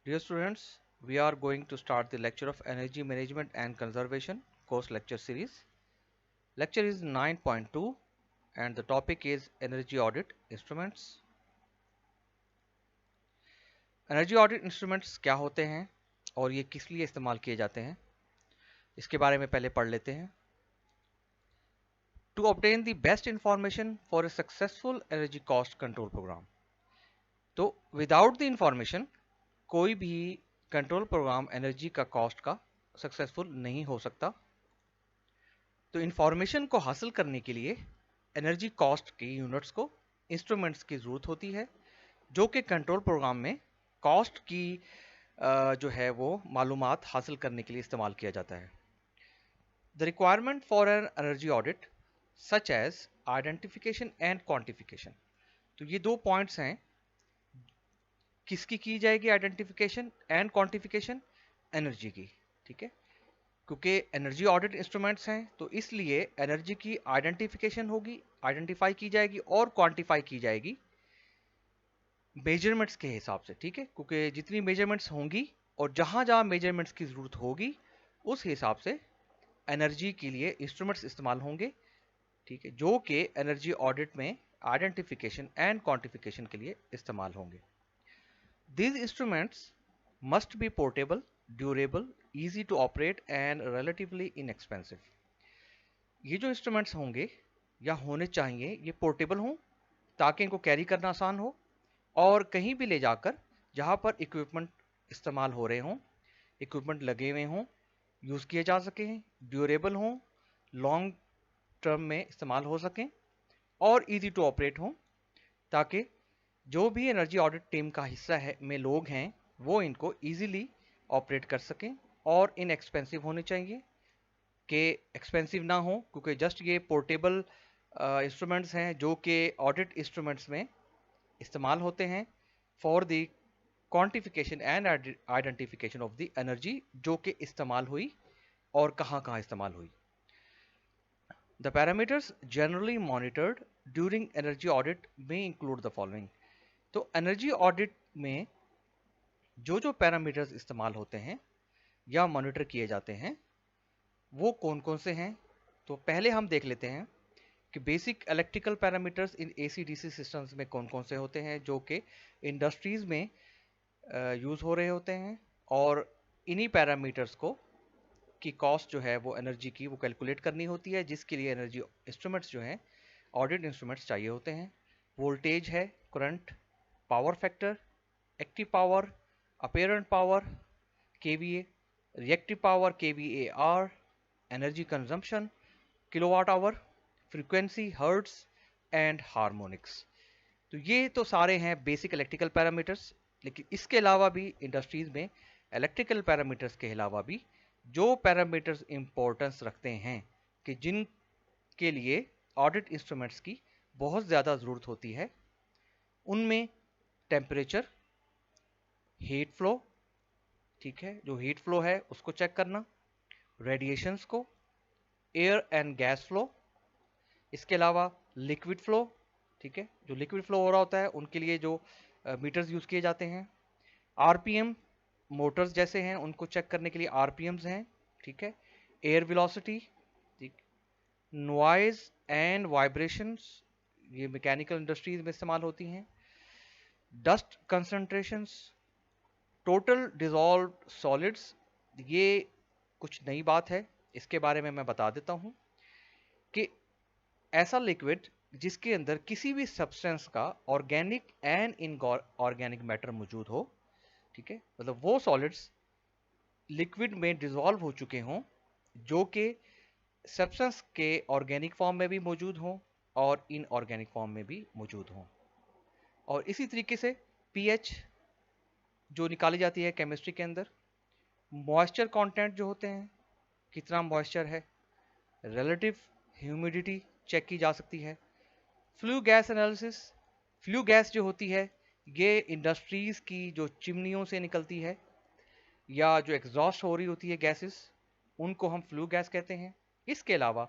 Dear students, we are going to start the lecture of Energy Management and Conservation course lecture series. Lecture is 9.2 and the topic is Energy Audit Instruments. Energy Audit Instruments क्या होते हैं और ये किस लिए इस्तेमाल किए जाते हैं, इसके बारे में पहले पढ़ लेते हैं. To obtain the best information for a successful energy cost control program. तो विदाउट द इंफॉर्मेशन कोई भी कंट्रोल प्रोग्राम एनर्जी का कॉस्ट का सक्सेसफुल नहीं हो सकता. तो इंफॉर्मेशन को हासिल करने के लिए एनर्जी कॉस्ट की यूनिट्स को इंस्ट्रूमेंट्स की ज़रूरत होती है जो कि कंट्रोल प्रोग्राम में कॉस्ट की जो है वो मालूमात हासिल करने के लिए इस्तेमाल किया जाता है. The requirement for an energy audit such as identification and quantification. तो ये दो पॉइंट्स हैं. किसकी की जाएगी आइडेंटिफिकेशन एंड क्वांटिफिकेशन? एनर्जी की. ठीक है, क्योंकि एनर्जी ऑडिट इंस्ट्रूमेंट्स हैं तो इसलिए एनर्जी की आइडेंटिफिकेशन होगी, आइडेंटिफाई की जाएगी और क्वांटिफाई की जाएगी मेजरमेंट्स के हिसाब से. ठीक है, क्योंकि जितनी मेजरमेंट्स होंगी और जहां जहां मेजरमेंट्स की ज़रूरत होगी उस हिसाब से एनर्जी के लिए इंस्ट्रूमेंट्स इस्तेमाल होंगे. ठीक है, जो कि एनर्जी ऑडिट में आइडेंटिफिकेशन एंड क्वांटिफिकेशन के लिए इस्तेमाल होंगे. These instruments must be portable, durable, easy to operate and relatively inexpensive. ये जो इंस्ट्रूमेंट्स होंगे या होने चाहिए ये पोर्टेबल हों ताकि इनको कैरी करना आसान हो और कहीं भी ले जाकर जहाँ पर इक्विपमेंट इस्तेमाल हो रहे हों, इक्विपमेंट लगे हुए हों, यूज़ किए जा सकें, ड्यूरेबल हों, लॉन्ग टर्म में इस्तेमाल हो सकें और इजी टू ऑपरेट हों ताकि जो भी एनर्जी ऑडिट टीम का हिस्सा है में लोग हैं वो इनको इजीली ऑपरेट कर सकें और इनएक्सपेंसिव होने चाहिए कि एक्सपेंसिव ना हो, क्योंकि जस्ट ये पोर्टेबल इंस्ट्रूमेंट्स हैं जो कि ऑडिट इंस्ट्रूमेंट्स में इस्तेमाल होते हैं for the quantification and identification of the energy जो कि इस्तेमाल हुई और कहाँ कहाँ इस्तेमाल हुई. The parameters generally monitored during energy audit में इंक्लूड द फॉलोइंग. तो एनर्जी ऑडिट में जो जो पैरामीटर्स इस्तेमाल होते हैं या मॉनिटर किए जाते हैं वो कौन कौन से हैं. तो पहले हम देख लेते हैं कि basic electrical parameters in AC DC systems में कौन कौन से होते हैं जो कि इंडस्ट्रीज़ में यूज़ हो रहे होते हैं और इन्हीं पैरामीटर्स को की कॉस्ट जो है वो एनर्जी की वो कैलकुलेट करनी होती है जिसके लिए एनर्जी इंस्ट्रूमेंट्स जो हैं ऑडिट इंस्ट्रूमेंट्स चाहिए होते हैं. वोल्टेज है, current, power factor, active power, apparent power KVA, reactive power KVAR, energy consumption kilowatt hour, frequency hertz and harmonics. तो ये तो सारे हैं बेसिक इलेक्ट्रिकल पैरामीटर्स. लेकिन इसके अलावा भी इंडस्ट्रीज में इलेक्ट्रिकल पैरामीटर्स के अलावा भी जो पैरामीटर्स इंपॉर्टेंस रखते हैं कि जिनके लिए ऑडिट इंस्ट्रूमेंट्स की बहुत ज़्यादा ज़रूरत होती है, उनमें टेम्परेचर, हीट फ्लो, ठीक है, जो हीट फ्लो है उसको चेक करना, रेडिएशंस को, एयर एंड गैस फ्लो, इसके अलावा लिक्विड फ्लो. ठीक है, जो लिक्विड फ्लो हो रहा होता है उनके लिए जो मीटर्स यूज़ किए जाते हैं. आरपीएम मोटर्स जैसे हैं उनको चेक करने के लिए आरपीएम्स हैं. ठीक है, एयर वेलोसिटी, ठीक, नॉइज एंड वाइब्रेशंस ये मैकेनिकल इंडस्ट्रीज में इस्तेमाल होती हैं. Dust concentrations, total dissolve solids, ये कुछ नई बात है, इसके बारे में मैं बता देता हूँ कि ऐसा लिक्विड जिसके अंदर किसी भी सब्सटेंस का ऑर्गेनिक एंड इनऑर्गेनिक मैटर मौजूद हो. ठीक है, मतलब वो सॉलिड्स लिक्विड में डिसॉल्व हो चुके हों जो कि सब्सटेंस के ऑर्गेनिक फॉर्म में भी मौजूद हों और इनऑर्गेनिक फॉर्म में भी मौजूद हों. और इसी तरीके से पीएच जो निकाली जाती है केमिस्ट्री के अंदर, मॉइस्चर कंटेंट जो होते हैं, कितना मॉइस्चर है, रिलेटिव ह्यूमिडिटी चेक की जा सकती है. Flue gas analysis, flue gas जो होती है ये इंडस्ट्रीज़ की जो चिमनियों से निकलती है या जो एग्जॉस्ट हो रही होती है गैसेस, उनको हम फ्लू गैस कहते हैं. इसके अलावा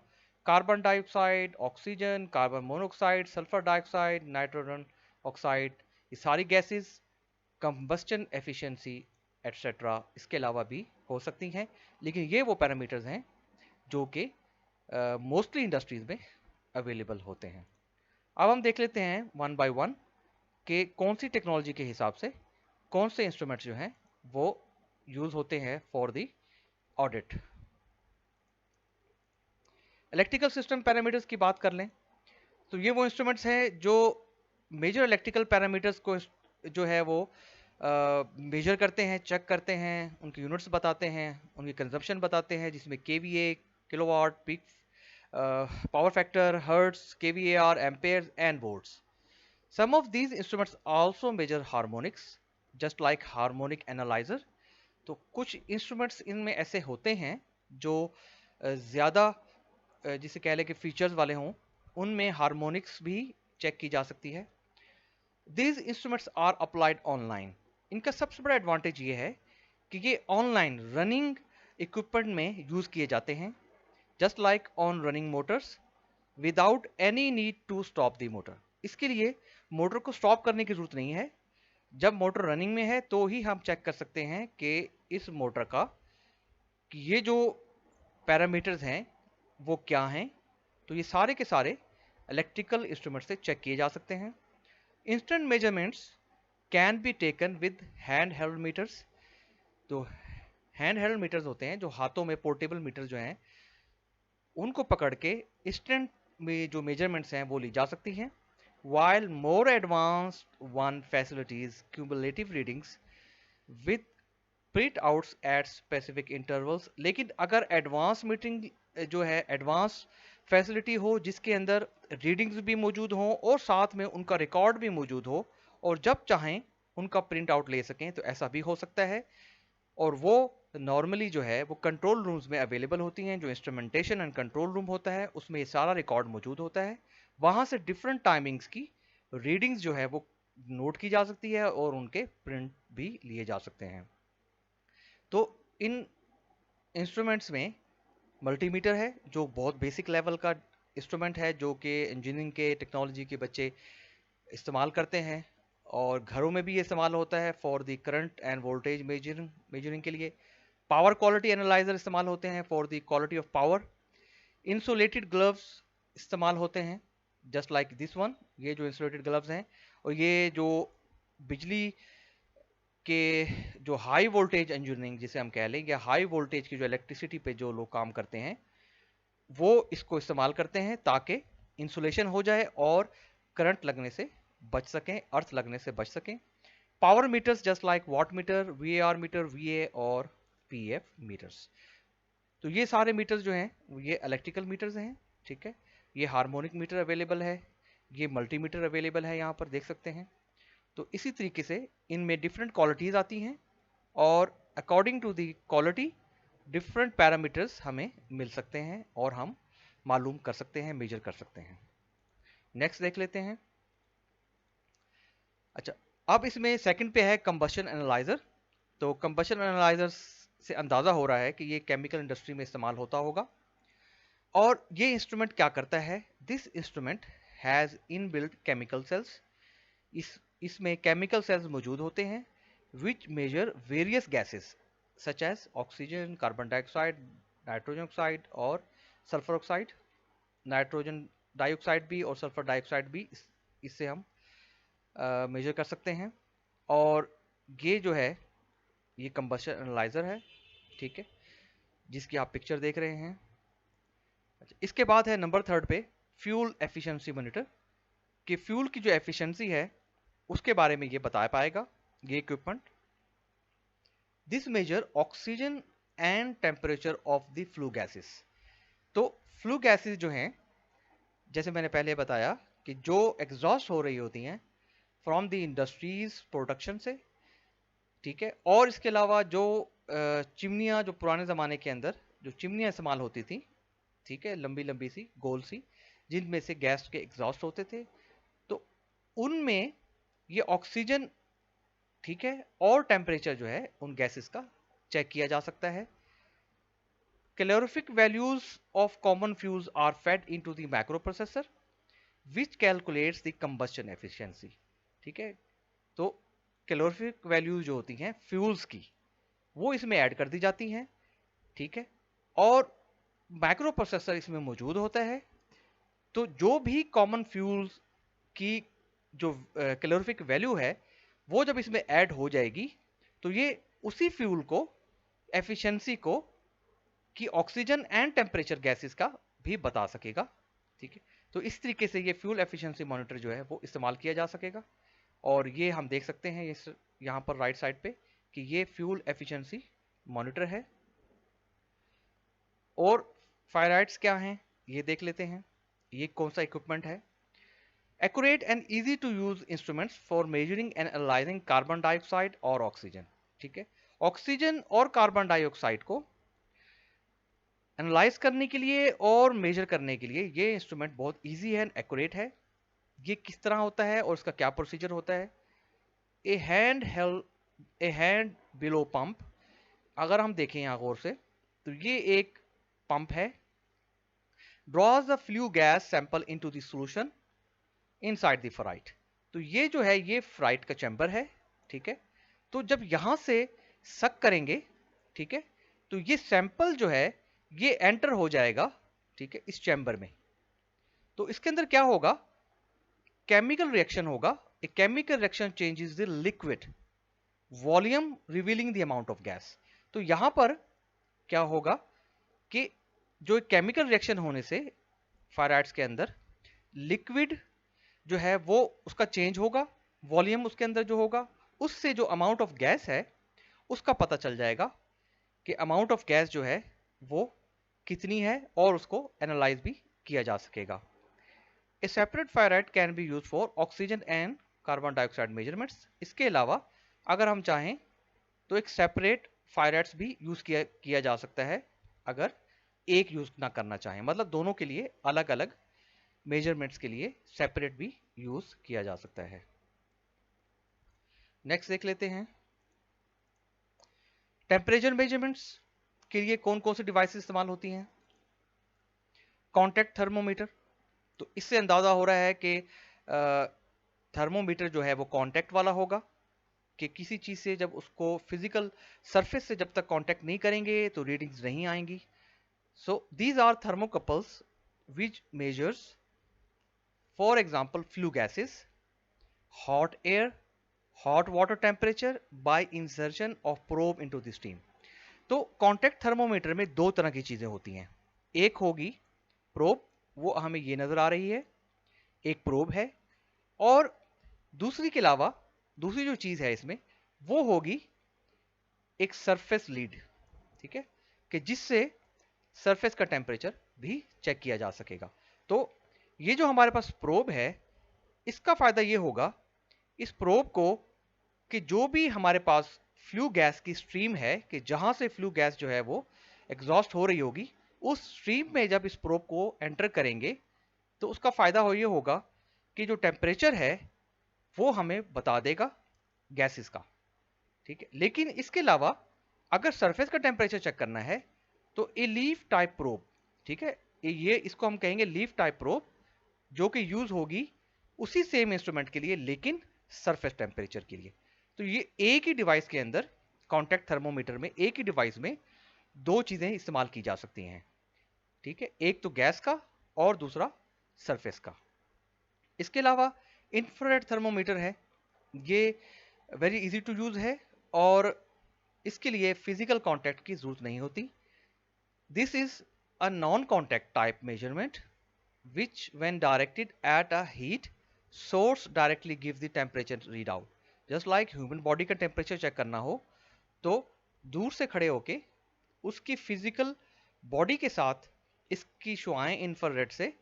carbon dioxide, oxygen, carbon monoxide, sulphur dioxide, nitrogen oxide, ये सारी गैसेस कंबस्टन एफिशिएंसी एट्सेट्रा इसके अलावा भी हो सकती हैं, लेकिन ये वो पैरामीटर्स हैं जो कि मोस्टली इंडस्ट्रीज में अवेलेबल होते हैं। अब हम देख लेते हैं वन बाय वन कि कौन सी टेक्नोलॉजी के हिसाब से कौन से इंस्ट्रूमेंट्स जो हैं वो यूज होते हैं for the audit. Electrical system parameters की बात कर लें तो ये वो इंस्ट्रूमेंट्स हैं जो मेजर इलेक्ट्रिकल पैरामीटर्स को जो है वो मेजर करते हैं, चेक करते हैं, उनकी यूनिट्स बताते हैं, उनकी कंजप्शन बताते हैं, जिसमें KVA, kilowatt, peak power factor, hertz, KVAR, ampere and volts. Some of these instruments also measure harmonics just like harmonic analyser. तो कुछ इंस्ट्रूमेंट्स इनमें ऐसे होते हैं जो ज़्यादा जिसे कह लें कि फीचर्स वाले हों, उनमें हार्मोनिक्स भी चेक की जा सकती है। These instruments are applied online. इनका सबसे बड़ा एडवांटेज ये है कि ये ऑनलाइन रनिंग इक्विपमेंट में यूज किए जाते हैं, just like on running motors without any need to stop the motor. इसके लिए मोटर को स्टॉप करने की जरूरत नहीं है। जब मोटर रनिंग में है तो ही हम चेक कर सकते हैं कि इस मोटर का कि ये जो पैरामीटर्स हैं वो क्या हैं। तो ये सारे के सारे इलेक्ट्रिकल इंस्ट्रूमेंट से चेक किए जा सकते हैं। Instant measurements can be taken with hand held meters. तो हैंड हेल्ड मीटर्स होते हैं जो हाथों में पोर्टेबल मीटर जो हैं उनको पकड़ के इंस्टेंट में जो मेजरमेंट्स हैं वो ली जा सकती हैं। While more advanced one facilities cumulative readings with print outs at specific intervals. लेकिन अगर एडवांस मीटिंग जो है एडवांस फैसिलिटी हो जिसके अंदर रीडिंग्स भी मौजूद हों और साथ में उनका रिकॉर्ड भी मौजूद हो और जब चाहें उनका प्रिंट आउट ले सकें, तो ऐसा भी हो सकता है। और वो नॉर्मली जो है वो कंट्रोल रूम्स में अवेलेबल होती हैं। जो इंस्ट्रूमेंटेशन एंड कंट्रोल रूम होता है उसमें ये सारा रिकॉर्ड मौजूद होता है। वहाँ से डिफरेंट टाइमिंग्स की रीडिंग्स जो है वो नोट की जा सकती है और उनके प्रिंट भी लिए जा सकते हैं। तो इन इंस्ट्रूमेंट्स में मल्टीमीटर है जो बहुत बेसिक लेवल का इंस्ट्रूमेंट है जो कि इंजीनियरिंग के टेक्नोलॉजी के बच्चे इस्तेमाल करते हैं और घरों में भी ये इस्तेमाल होता है for the current end voltage measuring के लिए। पावर क्वालिटी एनालाइजर इस्तेमाल होते हैं for the quality of power. Insulated gloves इस्तेमाल होते हैं जस्ट लाइक दिस वन। ये जो इंसुलेटेड ग्लव्स हैं और ये जो बिजली के जो हाई वोल्टेज इंजीनियरिंग जिसे हम कह लें या हाई वोल्टेज की जो इलेक्ट्रिसिटी पे जो लोग काम करते हैं वो इसको इस्तेमाल करते हैं ताकि इंसुलेशन हो जाए और करंट लगने से बच सकें, अर्थ लगने से बच सकें। Power meters just like watt meter, VAR meter, VA और पीएफ मीटर्स। तो ये सारे मीटर्स जो हैं ये इलेक्ट्रिकल मीटर्स हैं, ठीक है। ये हार्मोनिक मीटर अवेलेबल है, ये मल्टीमीटर अवेलेबल है, यहाँ पर देख सकते हैं। तो इसी तरीके से इनमें डिफरेंट क्वालिटीज आती हैं और according to the quality different parameters हमें मिल सकते हैं और हम मालूम कर सकते हैं, मेजर कर सकते हैं। नेक्स्ट देख लेते हैं। अच्छा, अब इसमें सेकंड पे है कंबशन एनालाइजर। तो कंबशन एनालाइजर से अंदाजा हो रहा है कि ये केमिकल इंडस्ट्री में इस्तेमाल होता होगा। और ये इंस्ट्रूमेंट क्या करता है? This instrument has inbuilt chemical cells. इसमें केमिकल सेल्स मौजूद होते हैं which measure various gases such as oxygen, carbon dioxide, nitrogen oxide और सल्फर ऑक्साइड। नाइट्रोजन डाइऑक्साइड भी और सल्फर डाइऑक्साइड भी इससे हम मेजर कर सकते हैं। और ये जो है ये कंबशन एनालाइजर है, ठीक है, जिसकी आप पिक्चर देख रहे हैं। अच्छा, इसके बाद है नंबर थर्ड पे फ्यूल एफिशिएंसी मॉनिटर कि फ्यूल की जो एफिशिएंसी है उसके बारे में ये बता पाएगा ये equipment. This measure oxygen and temperature of the flue gases. तो फ्लू गैसेस जो हैं जैसे मैंने पहले बताया कि जो एग्जॉस्ट हो रही होती हैं फ्रॉम द इंडस्ट्रीज प्रोडक्शन से, ठीक है। और इसके अलावा जो चिमनियाँ जो पुराने ज़माने के अंदर जो चिमनियाँ इस्तेमाल होती थी, ठीक है, लंबी लंबी सी गोल सी, जिनमें से गैस के एग्जॉस्ट होते थे, तो उनमें ये ऑक्सीजन, ठीक है, और टेम्परेचर जो है उन गैसेस का चेक किया जा सकता है। Calorific values of common fuels are fed into the micro processor which calculates the combustion efficiency, ठीक है। तो कैलोरीफिक वैल्यूज जो होती हैं फ्यूल्स की वो इसमें ऐड कर दी जाती हैं, ठीक है। और माइक्रो प्रोसेसर इसमें मौजूद होता है। तो जो भी कॉमन फ्यूल्स की जो कैलोरीफिक वैल्यू है वो जब इसमें ऐड हो जाएगी तो ये उसी फ्यूल को, एफिशिएंसी को, कि ऑक्सीजन एंड टेम्परेचर गैसेस का भी बता सकेगा, ठीक है। तो इस तरीके से ये फ्यूल एफिशिएंसी मॉनिटर जो है वो इस्तेमाल किया जा सकेगा। और ये हम देख सकते हैं इस यहाँ पर राइट साइड पे कि ये फ्यूल एफिशिएंसी मॉनिटर है। और फायराइड्स क्या हैं ये देख लेते हैं, ये कौन सा इक्विपमेंट है। Accurate and easy to use instruments for measuring and analyzing carbon dioxide और ऑक्सीजन, ठीक है। ऑक्सीजन और कार्बन डाइऑक्साइड को एनालाइज करने के लिए और मेजर करने के लिए ये इंस्ट्रूमेंट बहुत इजी है, एक्यूरेट है। ये किस तरह होता है और इसका क्या प्रोसीजर होता है। ए हैंड बिलो पंप, अगर हम देखें यहाँ गौर से तो ये एक पंप है। Draws the flue gas sample into the solution inside the Fyrite. तो ये जो है ये फ्राइट का चैम्बर है, ठीक है। तो जब यहां से सक करेंगे, ठीक है, तो ये सैंपल जो है ये एंटर हो जाएगा, ठीक है, इस चैम्बर में। तो इसके अंदर क्या होगा, केमिकल रिएक्शन होगा। A chemical reaction changes the liquid volume revealing the amount of gas. तो यहां पर क्या होगा कि जो केमिकल रिएक्शन होने से फायराइड्स के अंदर लिक्विड जो है वो उसका चेंज होगा, वॉल्यूम उसके अंदर जो होगा उससे जो अमाउंट ऑफ गैस है उसका पता चल जाएगा कि अमाउंट ऑफ गैस जो है वो कितनी है और उसको एनालाइज भी किया जा सकेगा। A separate fyrite can be use for oxygen and carbon dioxide measurements. इसके अलावा अगर हम चाहें तो एक सेपरेट फायराइड्स भी यूज किया जा सकता है, अगर एक यूज ना करना चाहें, मतलब दोनों के लिए अलग अलग मेजरमेंट्स के लिए सेपरेट भी यूज किया जा सकता है। नेक्स्ट देख लेते हैं, टेम्परेचर मेजरमेंट्स के लिए कौन कौन सी डिवाइसेस इस्तेमाल होती हैं। कॉन्टैक्ट थर्मोमीटर, तो इससे अंदाजा हो रहा है कि थर्मोमीटर जो है वो कॉन्टैक्ट वाला होगा, कि किसी चीज से जब उसको फिजिकल सरफेस से जब तक कॉन्टैक्ट नहीं करेंगे तो रीडिंग्स नहीं आएंगी। So these are thermocouples which measures for example flue gases, hot air, hot water temperature by insertion of probe into the steam. तो कॉन्टैक्ट थर्मोमीटर में दो तरह की चीजें होती हैं। एक होगी प्रोब, वो हमें ये नजर आ रही है, एक प्रोब है। और दूसरी के अलावा दूसरी जो चीज है इसमें वो होगी एक सरफेस लीड, ठीक है, कि जिससे सरफेस का टेम्परेचर भी चेक किया जा सकेगा। तो ये जो हमारे पास प्रोब है इसका फायदा ये होगा, इस प्रोब को, कि जो भी हमारे पास फ्लू गैस की स्ट्रीम है, कि जहां से फ्लू गैस जो है वो एग्जॉस्ट हो रही होगी, उस स्ट्रीम में जब इस प्रोब को एंटर करेंगे तो उसका फायदा ये होगा कि जो टेम्परेचर है वो हमें बता देगा गैसेस का, ठीक है। लेकिन इसके अलावा अगर सरफेस का टेम्परेचर चेक करना है तो ए लीफ टाइप प्रोब, ठीक है, ये इसको हम कहेंगे लीफ टाइप प्रोब, जो कि यूज होगी उसी सेम इंस्ट्रूमेंट के लिए लेकिन सरफेस टेम्परेचर के लिए। तो ये एक ही डिवाइस के अंदर, कॉन्टैक्ट थर्मोमीटर में एक ही डिवाइस में दो चीजें इस्तेमाल की जा सकती हैं, ठीक है, एक तो गैस का और दूसरा सरफेस का। इसके अलावा इंफ्रारेड थर्मोमीटर है, ये वेरी इजी टू यूज है और इसके लिए फिजिकल कांटेक्ट की जरूरत नहीं होती। This is a non contact type measurement which when directed at a heat source directly gives the temperature readout। just like human body का टेम्परेचर चेक करना हो तो दूर से खड़े होके उसकी फिजिकल बॉडी के साथ इसकी शुआएं इंफ्रारेड से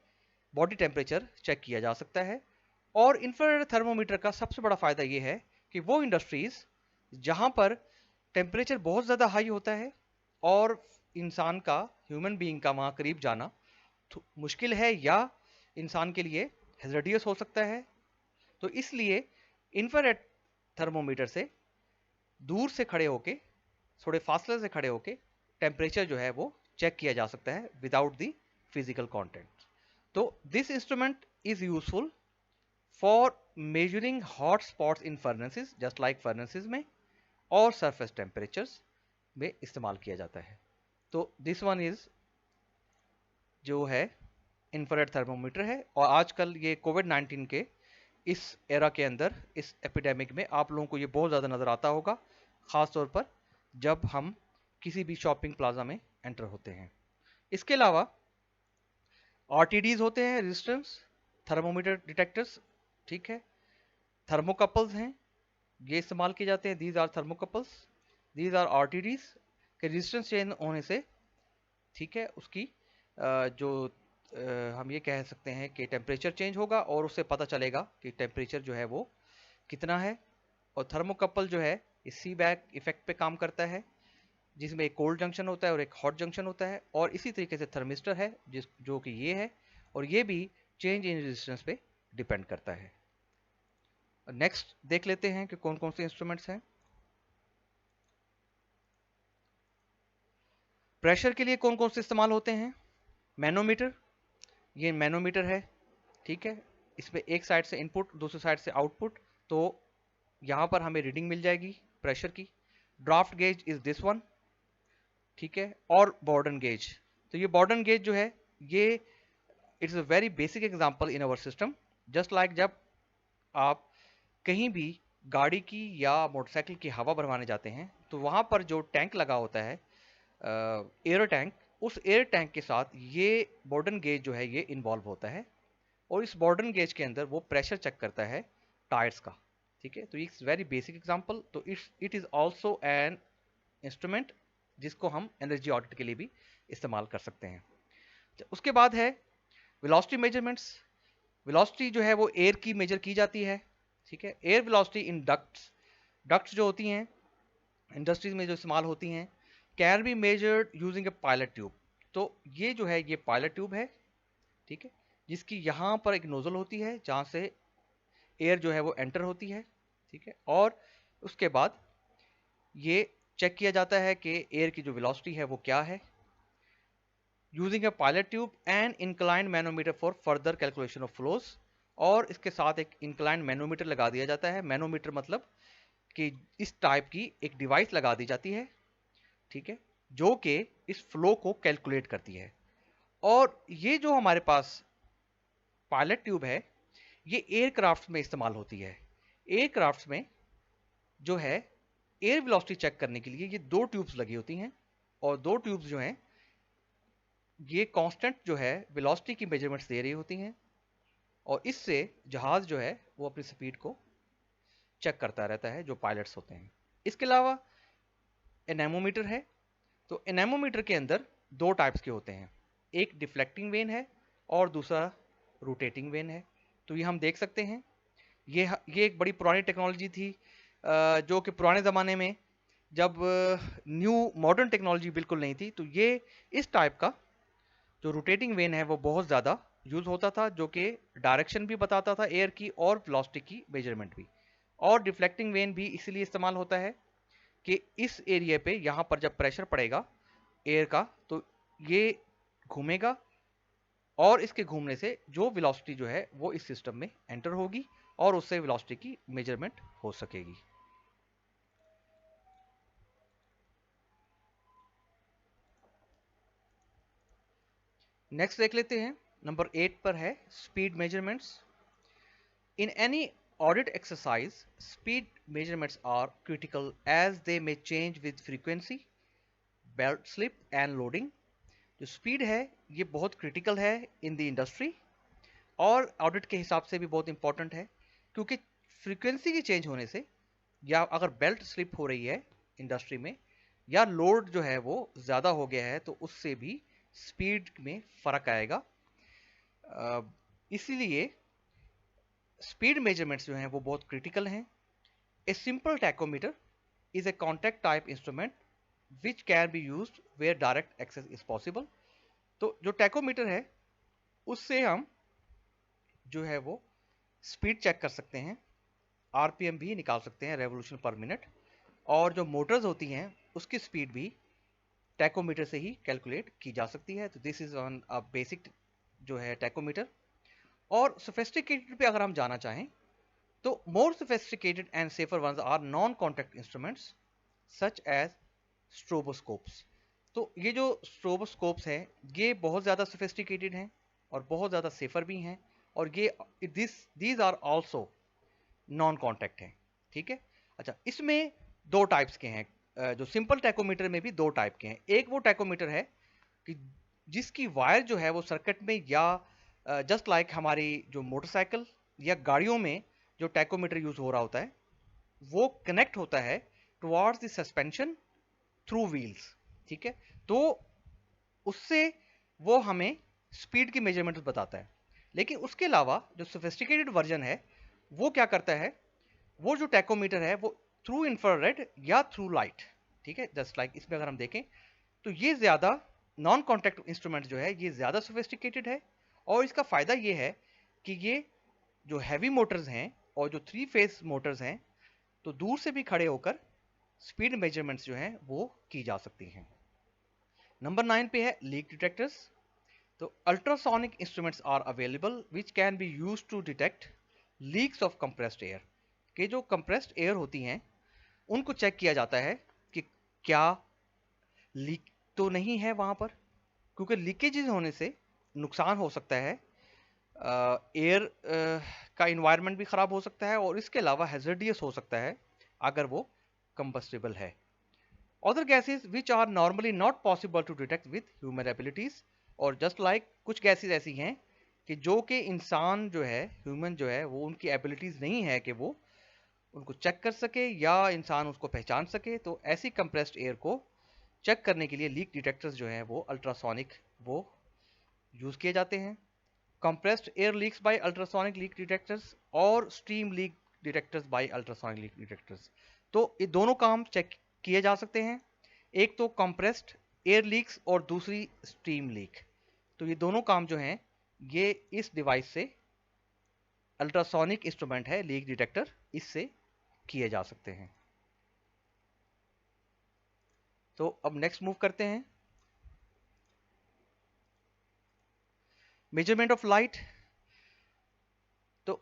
बॉडी टेम्परेचर चेक किया जा सकता है। और इंफ्रारेड थर्मोमीटर का सबसे बड़ा फायदा यह है कि वो इंडस्ट्रीज जहां पर टेम्परेचर बहुत ज़्यादा हाई होता है और इंसान का, ह्यूमन बीइंग का वहां करीब जाना मुश्किल है या इंसान के लिए हेजर्डियस हो सकता है, तो इसलिए इंफ्रारेड थर्मोमीटर से दूर से खड़े होके, थोड़े फासले से खड़े होके टेम्परेचर जो है वो चेक किया जा सकता है विदाउट द फिजिकल कांटेक्ट। तो this instrument is useful for measuring hot spots in furnaces, just like furnaces में, और सरफेस टेम्परेचर्स। में इस्तेमाल किया जाता है। तो दिस वन इज जो है इंफ्रारेड थर्मोमीटर है। और आजकल ये कोविड-19 के इस एरा के अंदर, इस एपिडेमिक में आप लोगों को ये बहुत ज़्यादा नज़र आता होगा, ख़ास तौर पर जब हम किसी भी शॉपिंग प्लाजा में एंटर होते हैं। इसके अलावा आरटीडीज होते हैं, रेजिस्टेंस थर्मोमीटर डिटेक्टर्स, ठीक है। थर्मोकपल्स हैं, ये इस्तेमाल किए जाते हैं, these are thermocouples, these are RTDs के रेजिस्टेंस चेंज होने से, ठीक है, उसकी जो हम ये कह सकते हैं कि टेम्परेचर चेंज होगा और उससे पता चलेगा कि टेम्परेचर जो है वो कितना है। और थर्मोकपल जो है इस सी बैक इफेक्ट पे काम करता है, जिसमें एक कोल्ड जंक्शन होता है और एक हॉट जंक्शन होता है। और इसी तरीके से थर्मिस्टर है जो कि ये है, और ये भी चेंज इन रेजिस्टेंस पे डिपेंड करता है। नेक्स्ट देख लेते हैं कि कौन कौन से इंस्ट्रूमेंट्स हैं। प्रेशर के लिए कौन कौन से इस्तेमाल होते हैं? मैनोमीटर, ये मैनोमीटर है, ठीक है। इसमें एक साइड से इनपुट, दूसरी साइड से आउटपुट, तो यहाँ पर हमें रीडिंग मिल जाएगी प्रेशर की। Draft gauge is this one, ठीक है। और बॉर्डन गेज, तो ये बॉर्डन गेज जो है ये it's a very basic example in our system. Just like जब आप कहीं भी गाड़ी की या मोटरसाइकिल की हवा भरवाने जाते हैं तो वहाँ पर जो टैंक लगा होता है, एयर टैंक, उस एयर टैंक के साथ ये बॉर्डन गेज जो है ये इन्वॉल्व होता है। और इस बॉर्डन गेज के अंदर वो प्रेशर चेक करता है टायर्स का, ठीक है। तो इट्स वेरी बेसिक एग्जांपल। तो it is also an instrument जिसको हम एनर्जी ऑडिट के लिए भी इस्तेमाल कर सकते हैं। तो उसके बाद है वेलोसिटी मेजरमेंट्स। वेलोसिटी जो है वो एयर की मेजर की जाती है, ठीक है। एयर वेलोसिटी इन डक्ट्स, डक्ट्स जो होती हैं इंडस्ट्रीज में जो इस्तेमाल होती हैं, can be measured using A pilot tube. तो ये जो है ये पायलट ट्यूब है, ठीक है, जिसकी यहाँ पर एक नोजल होती है जहाँ से एयर जो है वो एंटर होती है, ठीक है। और उसके बाद ये चेक किया जाता है कि एयर की जो वेलोसिटी है वो क्या है, using A pilot tube and inclined manometer for further calculation of flows. और इसके साथ एक इंक्लाइंड मैनोमीटर लगा दिया जाता है। मैनोमीटर मतलब कि इस टाइप की एक डिवाइस लगा दी जाती है, ठीक है, जो कि इस फ्लो को कैलकुलेट करती है। और ये जो हमारे पास पायलट ट्यूब है ये एयरक्राफ्ट में इस्तेमाल होती है। एयरक्राफ्ट में जो है एयर वेलोसिटी चेक करने के लिए ये दो ट्यूब्स लगी होती हैं, और दो ट्यूब्स जो हैं ये कांस्टेंट जो है वेलोसिटी की मेजरमेंट्स दे रही होती हैं, और इससे जहाज जो है वो अपनी स्पीड को चेक करता रहता है, जो पायलट्स होते हैं। इसके अलावा एनेमोमीटर है। तो एनेमोमीटर के अंदर दो टाइप्स के होते हैं, एक डिफ्लेक्टिंग वेन है और दूसरा रोटेटिंग वेन है। तो ये हम देख सकते हैं, ये एक बड़ी पुरानी टेक्नोलॉजी थी, जो कि पुराने ज़माने में जब न्यू मॉडर्न टेक्नोलॉजी बिल्कुल नहीं थी, तो ये इस टाइप का जो रोटेटिंग वेन है वो बहुत ज़्यादा यूज़ होता था, जो कि डायरेक्शन भी बताता था एयर की और वेलोसिटी की मेजरमेंट भी। और डिफ्लेक्टिंग वेन भी इसलिए इस्तेमाल होता है कि इस एरिया पे यहाँ पर जब प्रेशर पड़ेगा एयर का तो ये घूमेगा, और इसके घूमने से जो वेलोसिटी जो है वो इस सिस्टम में एंटर होगी और उससे वेलोसिटी की मेजरमेंट हो सकेगी। नेक्स्ट देख लेते हैं, नंबर 8 पर है speed measurements. In any audit exercise speed measurements are critical as they may change with frequency, belt slip and loading. जो स्पीड है ये बहुत क्रिटिकल है इन द इंडस्ट्री, और ऑडिट के हिसाब से भी बहुत इंपॉर्टेंट है, क्योंकि फ्रीक्वेंसी के चेंज होने से, या अगर बेल्ट स्लिप हो रही है इंडस्ट्री में, या लोड जो है वो ज़्यादा हो गया है, तो उससे भी स्पीड में फ़र्क आएगा। इसीलिए स्पीड मेजरमेंट्स जो हैं वो बहुत क्रिटिकल हैं। A simple tachometer is a contact type instrument which can be used where direct access is possible. तो जो टैकोमीटर है उससे हम जो है वो स्पीड चेक कर सकते हैं, आरपीएम भी निकाल सकते हैं, रेवोल्यूशन पर मिनट। और जो मोटर्स होती हैं उसकी स्पीड भी टैकोमीटर से ही कैलकुलेट की जा सकती है। तो this is on a basic जो है टैकोमीटर। और सोफिस्टिकेटेड पे अगर हम जाना चाहें तो more sophisticated and safer ones are non-contact instruments such as स्ट्रोबोस्कोप्स। तो ये जो स्ट्रोबोस्कोप्स हैं ये बहुत ज़्यादा सोफिस्टिकेटेड हैं और बहुत ज़्यादा सेफर भी हैं, और ये these are also non contact हैं। ठीक है। अच्छा, इसमें दो टाइप्स के हैं। जो सिंपल टैकोमीटर में भी दो टाइप के हैं। एक वो टैकोमीटर है कि जिसकी वायर जो है वो सर्किट में, या जस्ट लाइक हमारी जो मोटरसाइकिल या गाड़ियों में जो टैकोमीटर यूज हो रहा होता है, वो कनेक्ट होता है towards the suspension through wheels. ठीक है। तो उससे वो हमें स्पीड की मेजरमेंट बताता है। लेकिन उसके अलावा जो सोफिस्टिकेटेड वर्जन है वो क्या करता है, वो जो टैकोमीटर है वो थ्रू इंफ्रारेड या थ्रू लाइट, ठीक है, जस्ट लाइक इसमें अगर हम देखें तो ये ज्यादा नॉन कॉन्टैक्ट इंस्ट्रूमेंट जो है ये ज्यादा सोफिस्टिकेटेड है। और इसका फायदा ये है कि ये जो हैवी मोटर्स हैं और जो थ्री फेस मोटर्स हैं, तो दूर से भी खड़े होकर स्पीड मेजरमेंट्स जो हैं वो की जा सकती हैं। नंबर 9 पे है लीक डिटेक्टर्स। तो ultrasonic instruments are available which can be use to detect leaks of compressed air. कि जो कंप्रेस्ड एयर होती हैं उनको चेक किया जाता है कि क्या लीक तो नहीं है वहां पर, क्योंकि लीकेजेस होने से नुकसान हो सकता है। एयर का इन्वायरमेंट भी खराब हो सकता है और इसके अलावा हैजर्डियस हो सकता है अगर वो कंबस्टिबल है। Other gases which are normally not possible to detect with human abilities. और जस्ट लाइक कुछ गैसेस ऐसी हैं कि जो कि इंसान जो है, ह्यूमन जो है, वो उनकी एबिलिटीज नहीं है कि वो उनको चेक कर सके या इंसान उसको पहचान सके। तो ऐसी कंप्रेस्ड एयर को चेक करने के लिए लीक डिटेक्टर्स जो हैं वो अल्ट्रासोनिक वो यूज किए जाते हैं। Compressed air leaks by ultrasonic leak detectors और steam leak detectors by ultrasonic leak detectors. तो ये दोनों काम चेक किए जा सकते हैं, एक तो कंप्रेस्ड एयर लीक्स और दूसरी स्टीम लीक। तो ये दोनों काम जो हैं ये इस डिवाइस से, अल्ट्रासोनिक इंस्ट्रूमेंट है लीक डिटेक्टर, इससे किए जा सकते हैं। तो अब नेक्स्ट मूव करते हैं, मेजरमेंट ऑफ लाइट। तो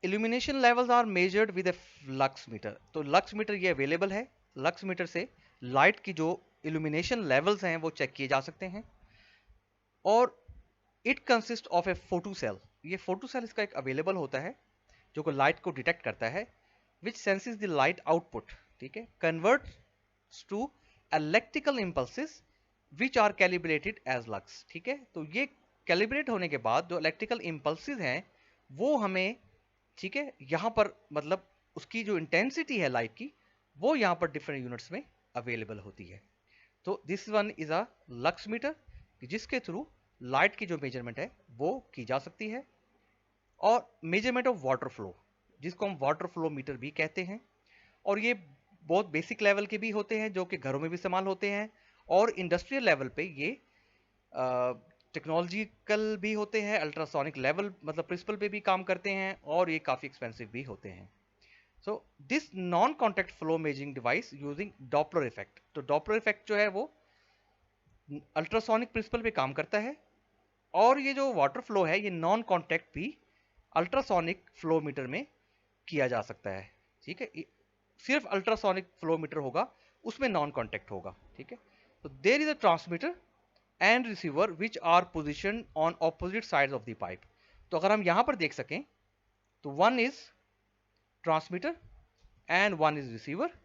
illumination levels are measured with a lux meter. तो लक्स मीटर ये अवेलेबल है। लक्स मीटर से लाइट की जो इल्यूमिनेशन लेवल्स हैं वो चेक किए जा सकते हैं। और it consist of a photo cell. ये फोटो सेल इसका एक अवेलेबल होता है जो को लाइट को डिटेक्ट करता है, which senses the light output. ठीक है, converts to electrical impulses which are calibrated as lux. ठीक है, तो ये कैलिब्रेट होने के बाद जो इलेक्ट्रिकल इंपल्सेस हैं वो हमें, ठीक है, यहाँ पर मतलब उसकी जो इंटेंसिटी है लाइट की वो यहाँ पर डिफरेंट यूनिट्स में अवेलेबल होती है। तो this one is a lux meter जिसके थ्रू लाइट की जो मेजरमेंट है वो की जा सकती है। और मेजरमेंट ऑफ वाटर फ्लो, जिसको हम वाटर फ्लो मीटर भी कहते हैं। और ये बहुत बेसिक लेवल के भी होते हैं जो कि घरों में भी इस्तेमाल होते हैं, और इंडस्ट्रियल लेवल पे ये टेक्नोलॉजिकल भी होते हैं, अल्ट्रासोनिक लेवल मतलब प्रिंसिपल पे भी काम करते हैं, और ये काफ़ी एक्सपेंसिव भी होते हैं। So this non contact flow measuring device using Doppler effect. तो डॉपलर इफेक्ट जो है वो अल्ट्रासोनिक प्रिंसिपल पे काम करता है, और ये जो वाटर फ्लो है ये नॉन कॉन्टैक्ट भी अल्ट्रासोनिक फ्लो मीटर में किया जा सकता है। ठीक है, सिर्फ अल्ट्रासोनिक फ्लो मीटर होगा उसमें नॉन कॉन्टैक्ट होगा। ठीक है, तो there is a transmitter and receiver which are position on opposite side of the pipe. तो अगर हम यहां पर देख सकें तो one is transmitter and one is receiver.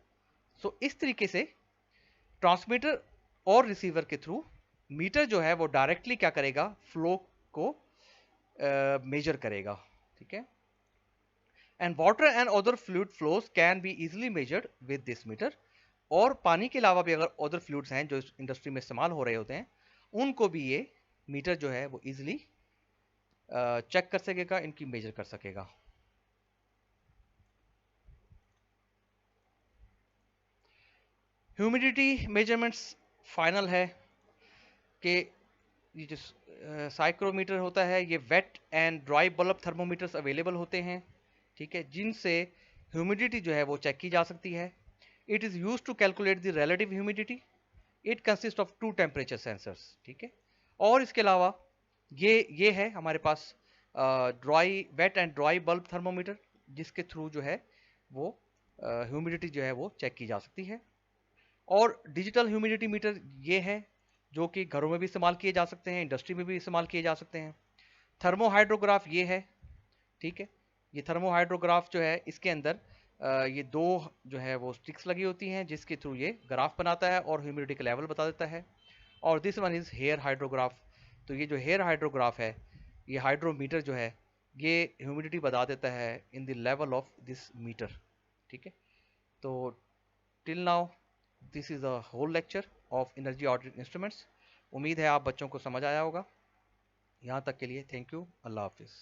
So इस तरीके से ट्रांसमीटर और रिसीवर के थ्रू मीटर जो है वो डायरेक्टली क्या करेगा, फ्लो को मेजर करेगा। ठीक है, and water and other fluid flows can be easily measured with this meter. और पानी के अलावा भी अगर अदर फ्लूइड्स हैं जो इंडस्ट्री में इस्तेमाल हो रहे होते हैं उनको भी ये मीटर जो है वो इजिली चेक कर सकेगा, इनकी मेजर कर सकेगा। ह्यूमिडिटी मेजरमेंट्स फाइनल है कि ये जो साइक्रोमीटर होता है ये wet and dry bulb thermometers available होते हैं। ठीक है, जिनसे ह्यूमिडिटी जो है वो चेक की जा सकती है। It is use to calculate the relative humidity. It consist of two temperature sensors. ठीक है, और इसके अलावा ये है हमारे पास dry wet and dry bulb thermometer, जिसके थ्रू जो है वो ह्यूमिडिटी जो है वो चेक की जा सकती है। और डिजिटल ह्यूमिडिटी मीटर ये है जो कि घरों में भी इस्तेमाल किए जा सकते हैं, इंडस्ट्री में भी इस्तेमाल किए जा सकते हैं। थर्मोहाइड्रोग्राफ ये है, ठीक है। ये थर्मोहाइड्रोग्राफ जो है इसके अंदर ये दो जो है वो स्टिक्स लगी होती हैं जिसके थ्रू ये ग्राफ बनाता है और ह्यूमिडिटी का लेवल बता देता है। और this one is here hydrograph. तो ये जो हेयर हाइड्रोग्राफ है, ये हाइड्रोमीटर जो है, ये ह्यूमिडिटी बता देता है in the level of this meter, ठीक है। तो till now this is a whole lecture of energy auditing instruments. उम्मीद है आप बच्चों को समझ आया होगा। यहाँ तक के लिए थैंक यू, अल्लाह हाफिज़।